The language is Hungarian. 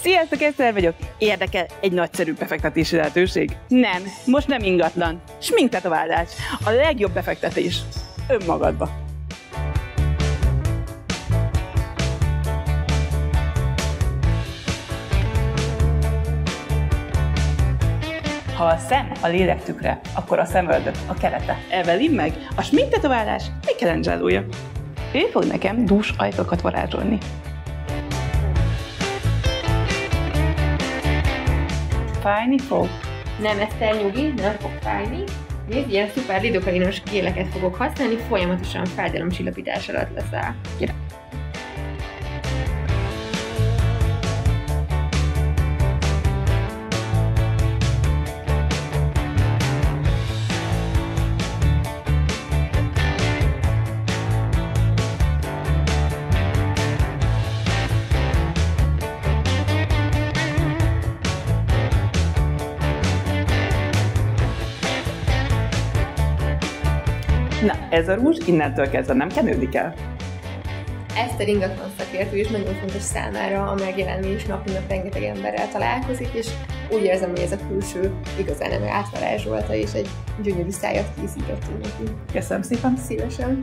Sziasztok, Eszter vagyok! Érdekel egy nagyszerű befektetési lehetőség? Nem, most nem ingatlan. Sminktetoválás. A legjobb befektetés. Önmagadba. Ha a szem a lélek tükre, akkor a szemöldök a kerete. Evelyn meg a sminktetoválás Michelangelo-ja. Ő fog nekem dús ajkakat varázsolni. Fájni fog? Nem, Eszter, nyugi, nem fog fájni. Nézd, ilyen szuper lidokainos géleket fogok használni, folyamatosan fájdalomcsillapítás alatt leszel. Na, ez a rúzs innentől kezdve nem kenődik el. Eszter ingatlan szakértő és nagyon fontos számára a megjelenés, nap mint nap rengeteg emberrel találkozik, és úgy érzem, hogy ez a külső igazán nem átvarázsolta, és egy gyönyörű szájat készítettünk neki. Köszönöm szépen! Szívesen!